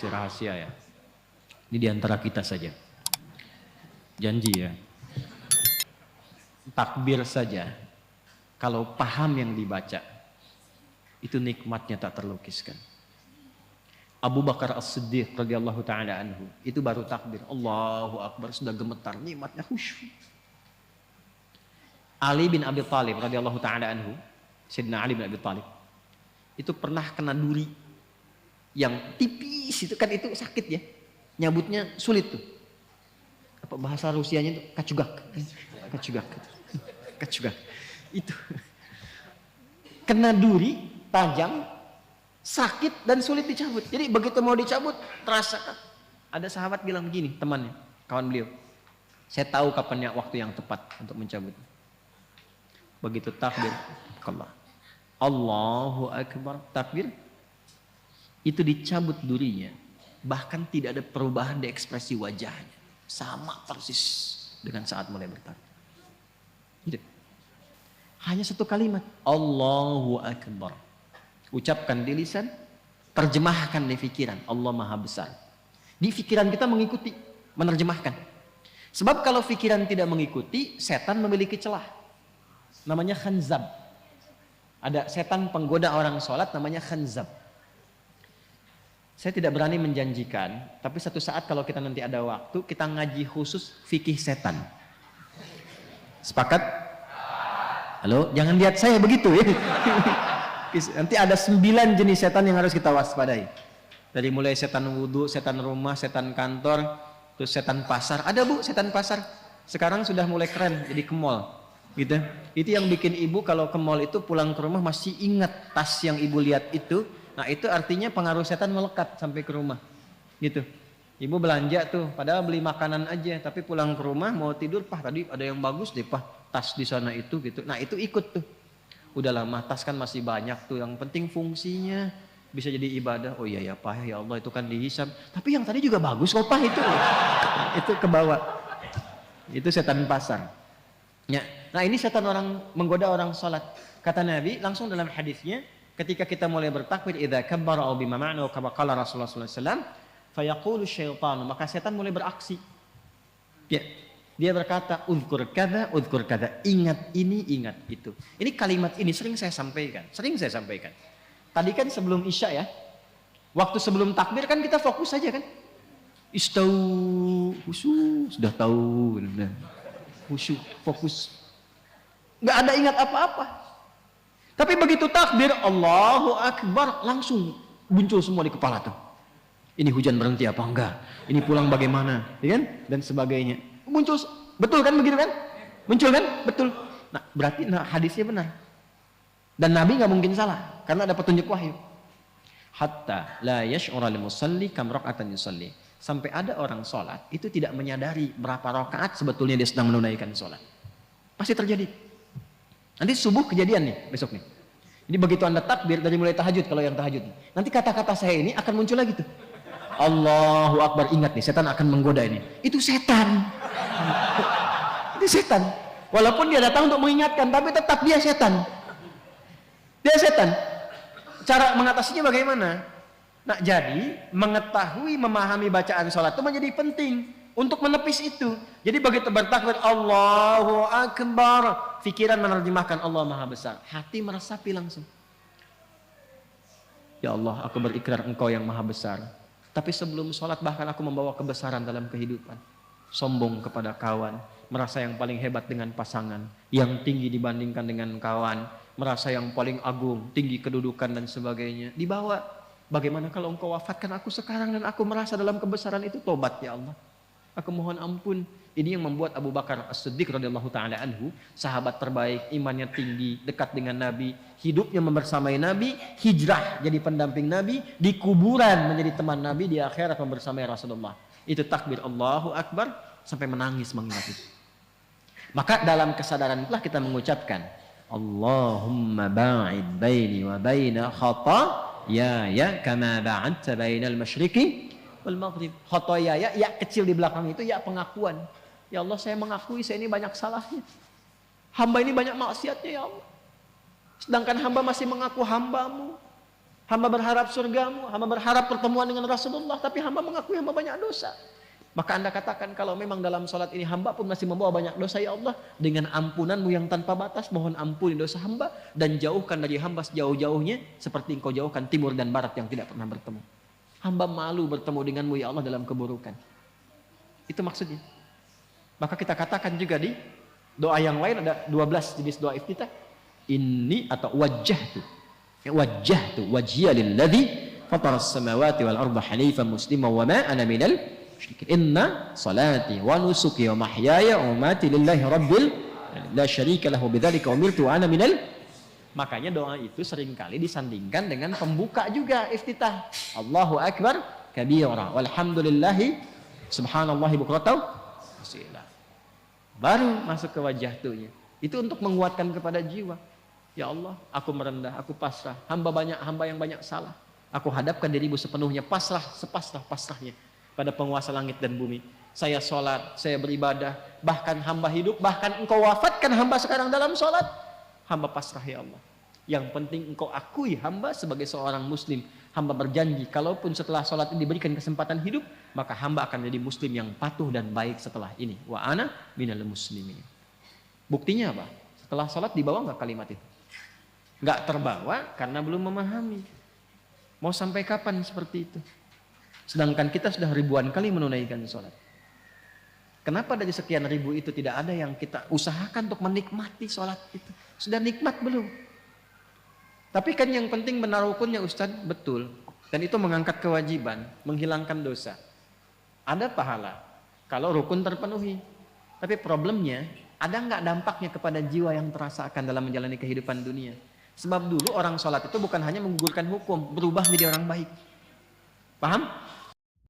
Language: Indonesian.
Rahasia ya. Ini diantara kita saja. Janji ya. Takbir saja. Kalau paham yang dibaca, itu nikmatnya tak terlukiskan. Abu Bakar As-Siddiq radhiyallahu taala anhu, itu baru takbir, Allahu Akbar, sudah gemetar, nikmatnya khusyuk. Ali bin Abi Thalib radhiyallahu taala anhu, Sayyidina Ali bin Abi Thalib, itu pernah kena duri yang tipis itu kan, itu sakit ya, nyabutnya sulit tuh. Apa bahasa Rusianya itu kacugak, kacugak. Itu kena duri tajam, sakit dan sulit dicabut. Jadi begitu mau dicabut, terasa ada sahabat bilang begini, temannya, kawan beliau, saya tahu kapannya waktu yang tepat untuk mencabut. Begitu takbir, Allahu Akbar, takbir, itu dicabut durinya, bahkan tidak ada perubahan di ekspresi wajahnya, sama persis dengan saat mulai bertakbir. Gitu. Hanya satu kalimat, Allahu Akbar, ucapkan di lisan, terjemahkan di pikiran, Allah Maha Besar. Di pikiran kita mengikuti, menerjemahkan. Sebab kalau pikiran tidak mengikuti, setan memiliki celah, namanya khanzab. Ada setan penggoda orang sholat namanya khanzab. Saya tidak berani menjanjikan, tapi satu saat kalau kita nanti ada waktu, kita ngaji khusus fikih setan. Sepakat? Halo, jangan lihat saya begitu ya. Nanti ada 9 jenis setan yang harus kita waspadai. Dari mulai setan wudhu, setan rumah, setan kantor, terus setan pasar. Ada bu, setan pasar. Sekarang sudah mulai keren, jadi ke mall. Gitu. Itu yang bikin ibu kalau ke mall itu pulang ke rumah masih ingat tas yang ibu lihat itu. Nah itu artinya pengaruh setan melekat sampai ke rumah. Gitu. Ibu belanja tuh, padahal beli makanan aja, tapi pulang ke rumah mau tidur, Pah tadi ada yang bagus deh Pah, tas di sana itu gitu. Nah itu ikut tuh. Udah lama tas kan masih banyak tuh, yang penting fungsinya bisa jadi ibadah. Oh iya ya Pah, ya Allah itu kan dihisab. Tapi yang tadi juga bagus kok Pah itu. Itu ke bawah. Itu setan pasar. Ya. Nah ini setan orang menggoda orang salat. Kata Nabi langsung dalam hadisnya, ketika kita mulai bertakbir, idza kabbara aw bima ma'na wa kama qala Rasulullah sallallahu alaihi wasallam, fayaqulu syaitanu, maka setan mulai beraksi. Ya. Dia berkata, uzkur kada, ingat ini, ingat itu. Ini kalimat ini sering saya sampaikan. Tadi kan sebelum Isya ya, waktu sebelum takbir kan kita fokus saja kan. Istau, khusyuk, sudah tahu. Khusyuk, fokus. Nggak ada ingat apa-apa. Tapi begitu takbir, Allahu Akbar, langsung muncul semua di kepala tuh. Ini hujan berhenti apa enggak? Ini pulang bagaimana? Ya kan? Dan sebagainya. Muncul, betul kan begitu kan? Muncul kan? Betul. Nah, berarti hadisnya benar. Dan Nabi nggak mungkin salah karena ada petunjuk wahyu. Hatta la yash'ura lil musalli kam raka'atan yusalli. Sampai ada orang sholat itu tidak menyadari berapa rakaat sebetulnya dia sedang menunaikan sholat. Pasti terjadi. Nanti subuh kejadian nih besok nih. Jadi begitu Anda takbir dari mulai tahajud, kalau yang tahajud, nanti kata-kata saya ini akan muncul lagi tuh. Allahu Akbar, ingat nih, setan akan menggoda ini. Itu setan. Itu setan. Walaupun dia datang untuk mengingatkan, tapi tetap dia setan. Dia setan. Cara mengatasinya bagaimana? Nah, jadi mengetahui, memahami bacaan sholat itu menjadi penting untuk menepis itu. Jadi begitu bertakbir Allahu Akbar, pikiran menerjemahkan Allah Maha Besar, hati meresapi langsung. Ya Allah, aku berikrar Engkau yang Maha Besar. Tapi sebelum sholat bahkan aku membawa kebesaran dalam kehidupan. Sombong kepada kawan, merasa yang paling hebat dengan pasangan, yang tinggi dibandingkan dengan kawan, merasa yang paling agung, tinggi kedudukan dan sebagainya. Dibawa, bagaimana kalau Engkau wafatkan aku sekarang dan aku merasa dalam kebesaran itu, tobat ya Allah. Aku mohon ampun. Ini yang membuat Abu Bakar As-Siddiq radhiyallahu taala anhu, sahabat terbaik, imannya tinggi, dekat dengan Nabi, hidupnya membersamai Nabi, hijrah jadi pendamping Nabi, di kuburan menjadi teman Nabi, di akhirat membersamai Rasulullah. Itu takbir Allahu Akbar sampai menangis mengingat itu. Maka dalam kesadaran itulah kita mengucapkan Allahumma ba'id baini wa baina khataaya kama ba'adta bainal masyriqi wal maghrib. Khataaya, ya kecil di belakang itu ya pengakuan. Ya Allah, saya mengakui saya ini banyak salahnya. Hamba ini banyak maksiatnya ya Allah. Sedangkan hamba masih mengaku hambamu. Hamba berharap surgamu, hamba berharap pertemuan dengan Rasulullah, tapi hamba mengakui hamba banyak dosa. Maka Anda katakan kalau memang dalam sholat ini hamba pun masih membawa banyak dosa, ya Allah, dengan ampunanmu yang tanpa batas, mohon ampuni dosa hamba dan jauhkan dari hamba sejauh-jauhnya seperti engkau jauhkan timur dan barat yang tidak pernah bertemu. Hamba malu bertemu denganmu ya Allah dalam keburukan. Itu maksudnya. Maka kita katakan juga di doa yang lain ada 12 jenis doa iftitah. Ini atau wajjahtu wajhiya lilladzi fataras samawati wal arda hanifan musliman wa ma ana minal musyrikin. Inna salati wa nusuki wa mahyaya wa mamati lillahi rabbil la syarika lahu bidzalika umirtu wa ana minal. Makanya doa itu seringkali disandingkan dengan pembuka juga iftitah. Allahu akbar kabira walhamdulillahi subhanallahi bukratan wasila. Baru masuk ke wajjahtunya. Itu untuk menguatkan kepada jiwa. Ya Allah, aku merendah, aku pasrah. Hamba yang banyak salah. Aku hadapkan dirimu sepenuhnya, pasrah, sepasrah-pasrahnya pada penguasa langit dan bumi. Saya sholat, saya beribadah, bahkan hamba hidup, bahkan engkau wafatkan hamba sekarang dalam sholat. Hamba pasrah ya Allah. Yang penting engkau akui hamba sebagai seorang muslim. Hamba berjanji, kalaupun setelah sholat ini diberikan kesempatan hidup, maka hamba akan jadi muslim yang patuh dan baik setelah ini. Wa ana minal muslimin. Buktinya apa? Setelah sholat dibawa nggak kalimat itu? Nggak terbawa karena belum memahami. Mau sampai kapan seperti itu? Sedangkan kita sudah ribuan kali menunaikan sholat. Kenapa dari sekian ribu itu tidak ada yang kita usahakan untuk menikmati sholat itu? Sudah nikmat belum? Tapi kan yang penting benar rukunnya Ustaz, betul. Dan itu mengangkat kewajiban, menghilangkan dosa. Ada pahala kalau rukun terpenuhi. Tapi problemnya, ada nggak dampaknya kepada jiwa yang terasakan dalam menjalani kehidupan dunia? Sebab dulu orang sholat itu bukan hanya menggugurkan hukum, berubah menjadi orang baik. Paham?